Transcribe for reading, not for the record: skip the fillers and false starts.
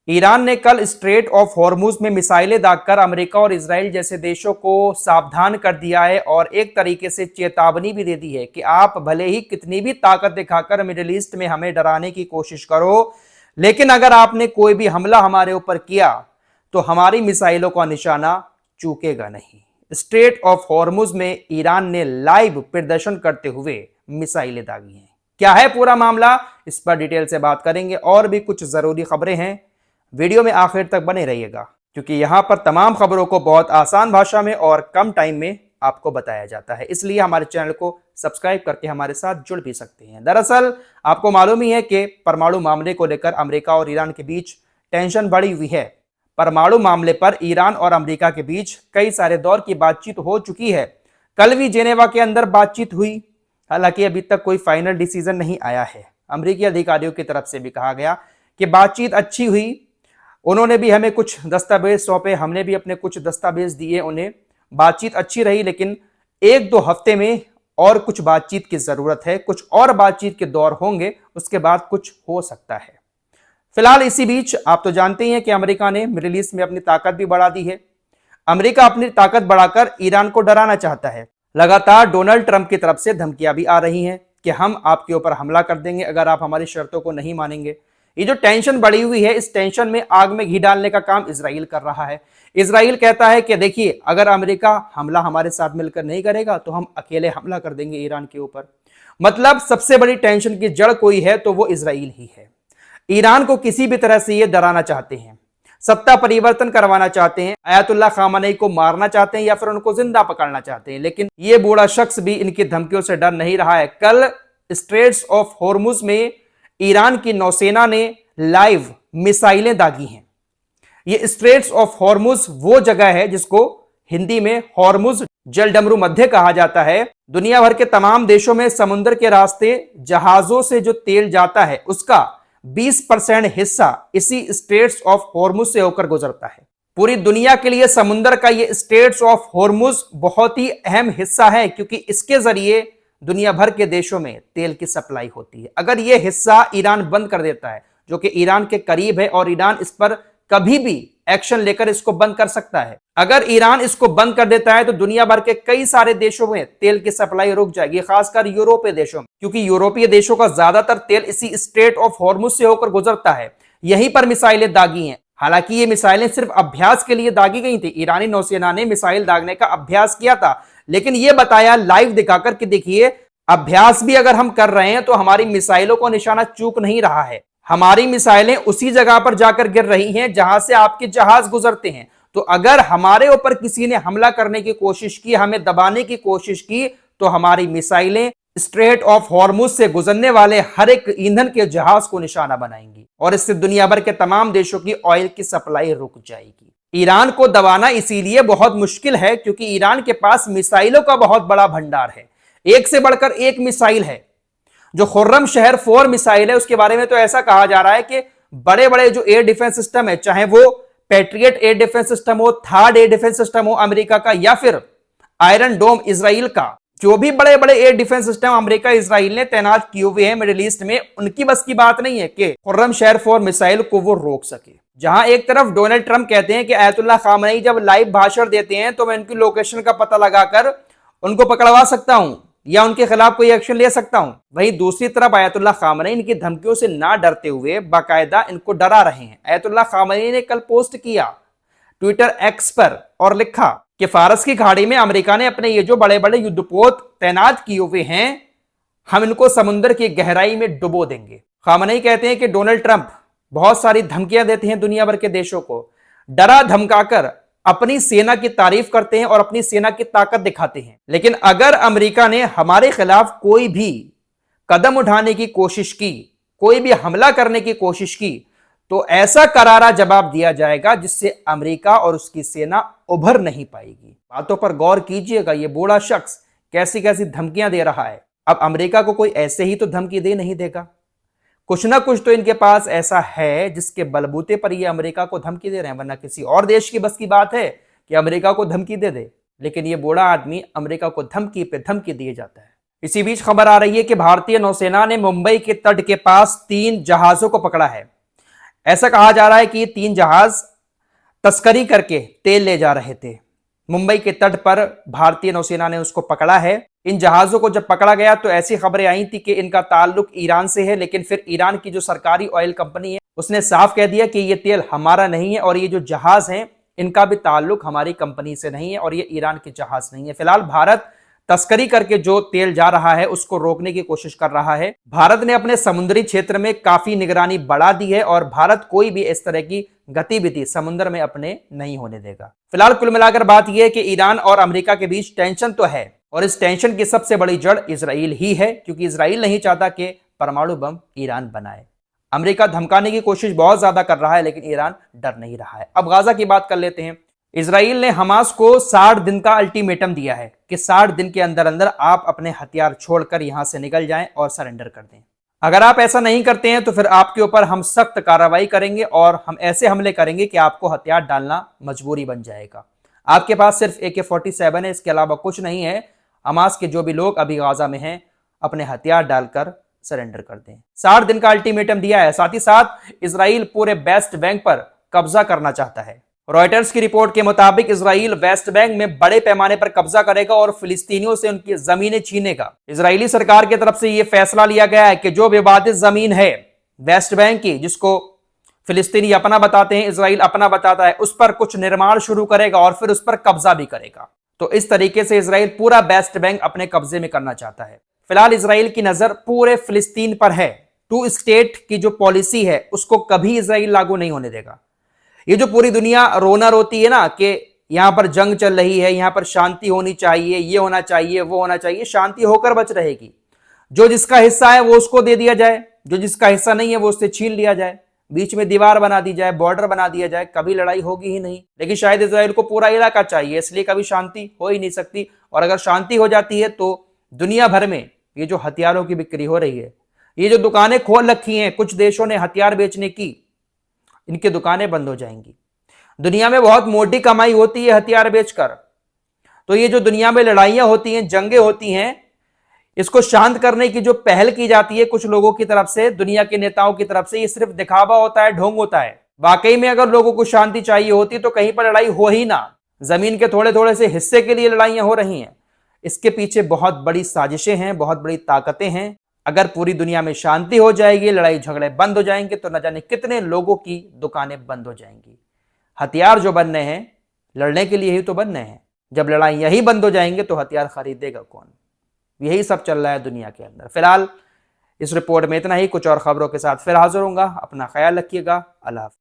Iran ने कल straight of Hormuz में मिसाइलें दागकर अमेरिका और इजराइल जैसे देशों को सावधान कर दिया है और एक तरीके से चेतावनी भी दे दी है कि आप भले ही कितनी भी ताकत दिखाकर मिडिल ईस्ट में हमें डराने की कोशिश करो, लेकिन अगर आपने कोई भी हमला हमारे ऊपर किया तो हमारी मिसाइलों का निशाना चूकेगा नहीं। स्ट्रेट ऑफ हॉर्मुज में ईरान ने लाइव प्रदर्शन करते हुए मिसाइलें दागी हैं। क्या है पूरा मामला, इस पर डिटेल से बात करेंगे और भी कुछ जरूरी खबरें हैं। वीडियो में आखिर तक बने रहिएगा क्योंकि यहां पर तमाम खबरों को बहुत आसान भाषा में और कम टाइम में आपको बताया जाता है, इसलिए हमारे चैनल को सब्सक्राइब करके हमारे साथ जुड़ भी सकते हैं। दरअसल आपको मालूम ही है कि परमाणु मामले को लेकर अमेरिका और ईरान के बीच टेंशन बढ़ी हुई है। परमाणु मामले पर ईरान और अमेरिका के बीच कई सारे दौर की बातचीत हो चुकी है। कल भी जेनेवा के अंदर बातचीत हुई, हालांकि अभी तक कोई फाइनल डिसीजन नहीं आया है। अमेरिकी अधिकारियों की तरफ से भी कहा गया कि बातचीत अच्छी हुई, उन्होंने भी हमें कुछ दस्तावेज सौंपे, हमने भी अपने कुछ दस्तावेज दिए उन्हें। बातचीत अच्छी रही, लेकिन एक दो हफ्ते में और कुछ बातचीत की जरूरत है, कुछ और बातचीत के दौर होंगे, उसके बाद कुछ हो सकता है। फिलहाल इसी बीच आप तो जानते ही हैं कि अमेरिका ने मिडिल ईस्ट में अपनी ताकत भी बढ़ा दी है। अमेरिका अपनी ताकत बढ़ाकर ईरान को डराना चाहता है। लगातार डोनाल्ड ट्रंप की तरफ से धमकियां भी आ रही हैं कि हम आपके ऊपर हमला कर देंगे अगर आप हमारी शर्तों को नहीं मानेंगे। ये जो टेंशन बढ़ी हुई है, इस टेंशन में आग में घी डालने का काम इजराइल कर रहा है। इजराइल कहता है कि देखिए, अगर अमेरिका हमला हमारे साथ मिलकर नहीं करेगा तो हम अकेले हमला कर देंगे ईरान के ऊपर। मतलब सबसे बड़ी टेंशन की जड़ कोई है तो वो इजराइल ही है। ईरान को किसी भी तरह से ये डराना चाहते हैं, सत्ता परिवर्तन करवाना चाहते हैं, आयतुल्लाह खामेनी को मारना चाहते हैं या फिर उनको जिंदा पकड़ना चाहते हैं। लेकिन ये बूढ़ा शख्स भी इनकी धमकियों से डर नहीं रहा है। कल स्ट्रेट्स ऑफ हॉर्मुज में ईरान की नौसेना ने लाइव मिसाइलें दागी हैं। ये स्ट्रेट्स ऑफ हॉर्मुज वो जगह है जिसको हिंदी में हॉर्मुज जलडमरू मध्य कहा जाता है। दुनिया भर के तमाम देशों में समुद्र के रास्ते जहाजों से जो तेल जाता है उसका 20% हिस्सा इसी स्ट्रेट्स ऑफ हॉर्मुज से होकर गुजरता है। पूरी दुनिया के लिए समुद्र का ये स्ट्रेट्स ऑफ हॉर्मुज बहुत ही अहम हिस्सा है, क्योंकि इसके जरिए दुनिया भर के देशों में तेल की सप्लाई होती है। अगर यह हिस्सा ईरान बंद कर देता है, जो कि ईरान के करीब है और ईरान इस पर कभी भी एक्शन लेकर इसको बंद कर सकता है, अगर ईरान इसको बंद कर देता है तो दुनिया भर के कई सारे देशों में तेल की सप्लाई रुक जाएगी, खासकर यूरोपीय देशों में, क्योंकि यूरोपीय देशों का ज्यादातर तेल इसी स्ट्रेट ऑफ हॉर्मुज से होकर गुजरता है। यहीं पर मिसाइलें दागी हैं। हालांकि ये मिसाइलें सिर्फ अभ्यास के लिए दागी गई थी। ईरानी नौसेना ने मिसाइल दागने का अभ्यास किया था, लेकिन यह बताया लाइव दिखाकर कि देखिए, अभ्यास भी अगर हम कर रहे हैं तो हमारी मिसाइलों को निशाना चूक नहीं रहा है। हमारी मिसाइलें उसी जगह पर जाकर गिर रही हैं जहां से आपके जहाज गुजरते हैं। तो अगर हमारे ऊपर किसी ने हमला करने की कोशिश की, हमें दबाने की कोशिश की, तो हमारी मिसाइलें स्ट्रेट ऑफ हॉर्मुज से गुजरने वाले हर एक ईंधन के जहाज को निशाना बनाएंगी और इससे दुनिया भर के तमाम देशों की ऑयल की सप्लाई रुक जाएगी। ईरान को दबाना इसीलिए बहुत मुश्किल है क्योंकि ईरान के पास मिसाइलों का बहुत बड़ा भंडार है। एक से बढ़कर एक मिसाइल है। जो खुर्रम शहर 4 मिसाइल है, उसके बारे में तो ऐसा कहा जा रहा है कि बड़े बड़े जो एयर डिफेंस सिस्टम है, चाहे वो पैट्रियट एयर डिफेंस सिस्टम हो, थर्ड एयर डिफेंस सिस्टम हो अमेरिका का, या फिर आयरन डोम इजराइल का, जो भी बड़े बड़े air defence system America Israel ने तैनात किए हुए हैं मिडिल ईस्ट में, उनकी बस की बात नहीं है कि खुर्रम शहर 4 मिसाइल को वो रोक सके। जहां एक तरफ डोनाल्ड ट्रंप कहते हैं कि आयतुल्लाह खामेनी जब लाइव भाषण देते हैं तो मैं उनकी लोकेशन का पता लगाकर उनको पकड़वा सकता हूं या उनके खिलाफ कोई एक्शन ले सकता हूं, वहीं दूसरी तरफ आयतुल्लाह खामेनी इनकी धमकियों से ना डरते हुए बाकायदा इनको डरा रहे हैं। आयतुल्लाह खामेनी ने कल पोस्ट किया ट्विटर एक्स पर और लिखा कि फारस की खाड़ी में अमेरिका ने अपने ये जो बड़े बड़े युद्धपोत तैनात किए हुए हैं, हम इनको समुद्र की गहराई में डुबो देंगे। खामेनी कहते हैं कि डोनाल्ड ट्रंप बहुत सारी धमकियां देते हैं दुनिया भर के देशों को, डरा धमकाकर अपनी सेना की तारीफ करते हैं और अपनी सेना की ताकत दिखाते हैं। लेकिन अगर अमेरिका ने हमारे खिलाफ कोई भी कदम उठाने की कोशिश की, कोई भी हमला करने की कोशिश की, तो ऐसा करारा जवाब दिया जाएगा जिससे अमेरिका और उसकी सेना उभर नहीं पाएगी। बातों पर गौर कीजिएगा, यह बूढ़ा शख्स कैसी कैसी धमकियां दे रहा है। अब अमेरिका को कोई ऐसे ही तो धमकी दे नहीं देगा, कुछ ना कुछ तो इनके पास ऐसा है जिसके बलबूते पर ये अमेरिका को धमकी दे रहे हैं, वरना किसी और देश की बस की बात है कि अमेरिका को धमकी दे दे। लेकिन ये बूढ़ा आदमी अमेरिका को धमकी पे धमकी दिए जाता है। इसी बीच खबर आ रही है कि भारतीय नौसेना ने मुंबई के तट के पास 3 जहाजों को पकड़ा है। ऐसा कहा जा रहा है कि ये 3 जहाज तस्करी करके तेल ले जा रहे थे। मुंबई के तट पर भारतीय नौसेना ने उसको पकड़ा है। इन जहाजों को जब पकड़ा गया तो ऐसी खबरें आई थी कि इनका ताल्लुक ईरान से है, लेकिन फिर ईरान की जो सरकारी ऑयल कंपनी है उसने साफ कह दिया कि ये तेल हमारा नहीं है और ये जो जहाज हैं इनका भी ताल्लुक हमारी कंपनी से नहीं है और ये ईरान के जहाज नहीं है। फिलहाल भारत तस्करी करके जो तेल जा रहा है उसको रोकने की कोशिश कर रहा है। भारत ने अपने समुद्री क्षेत्र में काफी निगरानी बढ़ा दी है और भारत कोई भी इस तरह की गतिविधि समुद्र में अपने नहीं होने देगा। फिलहाल कुल मिलाकर बात यह है कि ईरान और अमेरिका के बीच टेंशन तो है और इस टेंशन की सबसे बड़ी जड़ इजराइल ही है, क्योंकि इजराइल नहीं चाहता कि परमाणु बम ईरान बनाए। अमेरिका धमकाने की कोशिश बहुत ज्यादा कर रहा है लेकिन ईरान डर नहीं रहा है। अब गाजा की बात कर लेते हैं। इजराइल ने हमास को 60 दिन का अल्टीमेटम दिया है कि 60 दिन के अंदर अंदर आप अपने हथियार छोड़कर यहां से निकल जाएं और सरेंडर कर दें। अगर आप ऐसा नहीं करते हैं तो फिर आपके ऊपर हम सख्त कार्रवाई करेंगे और हम ऐसे हमले करेंगे कि आपको हथियार डालना मजबूरी बन जाएगा। आपके पास सिर्फ AK-47 है, इसके अलावा कुछ नहीं है। हमास के जो भी लोग अभी गाजा में हैं अपने हथियार डालकर सरेंडर कर दें। 60 दिन का अल्टीमेटम दिया है। साथ ही साथ इजराइल पूरे वेस्ट बैंक पर कब्जा करना चाहता है। रॉयटर्स की रिपोर्ट के मुताबिक इजराइल वेस्ट बैंक में बड़े पैमाने पर कब्जा करेगा और फिलिस्तीनियों से उनकी जमीनें छीनेगा। इजरायली सरकार की तरफ से यह फैसला लिया गया है कि जो विवादित जमीन है वेस्ट बैंक की, जिसको फिलिस्तीनी अपना बताते हैं, इजराइल अपना बताता है, उस पर कुछ निर्माण शुरू करेगा और फिर उस पर कब्जा भी करेगा। तो इस तरीके से इजराइल पूरा वेस्ट बैंक अपने कब्जे में करना चाहता है। फिलहाल इजराइल की नजर पूरे फिलिस्तीन पर है। 2 स्टेट की जो पॉलिसी है उसको कभी इजराइल लागू नहीं होने देगा। ये जो पूरी दुनिया रोना रोती है ना कि यहां पर जंग चल रही है, यहां पर शांति होनी चाहिए, ये होना चाहिए, वो होना चाहिए, शांति होकर बच रहेगी। जो जिसका हिस्सा है वो उसको दे दिया जाए, जो जिसका हिस्सा नहीं है वो उससे छीन लिया जाए, बीच में दीवार बना दी जाए, बॉर्डर बना दिया जाए, कभी लड़ाई होगी ही नहीं। लेकिन शायद इजराइल को पूरा इलाका चाहिए, इसलिए कभी शांति हो ही नहीं सकती। और अगर शांति हो जाती है तो दुनिया भर में ये जो हथियारों की बिक्री हो रही है, ये जो दुकानें खोल रखी हैं कुछ देशों ने हथियार बेचने की, इनकी दुकानें बंद हो जाएंगी। दुनिया में बहुत मोटी कमाई होती है हथियार बेचकर। तो ये जो दुनिया में लड़ाइयां होती हैं, जंगें होती हैं, इसको शांत करने की जो पहल की जाती है कुछ लोगों की तरफ से, दुनिया के नेताओं की तरफ से, ये सिर्फ दिखावा होता है, ढोंग होता है। वाकई में अगर लोगों को शांति चाहिए होती तो कहीं पर लड़ाई हो ही ना। जमीन के थोड़े थोड़े से हिस्से के लिए लड़ाइयां हो रही हैं। इसके पीछे बहुत बड़ी साजिशें हैं, बहुत बड़ी ताकतें हैं। अगर पूरी दुनिया में शांति हो जाएगी, लड़ाई झगड़े बंद हो जाएंगे, तो न जाने कितने लोगों की दुकानें बंद हो जाएंगी। हथियार जो बनने हैं लड़ने के लिए ही तो बनने हैं। जब लड़ाई यही बंद हो जाएंगे तो हथियार खरीदेगा कौन? यही सब चल रहा है दुनिया के अंदर। फिलहाल इस रिपोर्ट में इतना ही। कुछ और खबरों के साथ फिर हाजिर होऊंगा। अपना ख्याल रखिएगा। अल्लाह हाफ़िज़।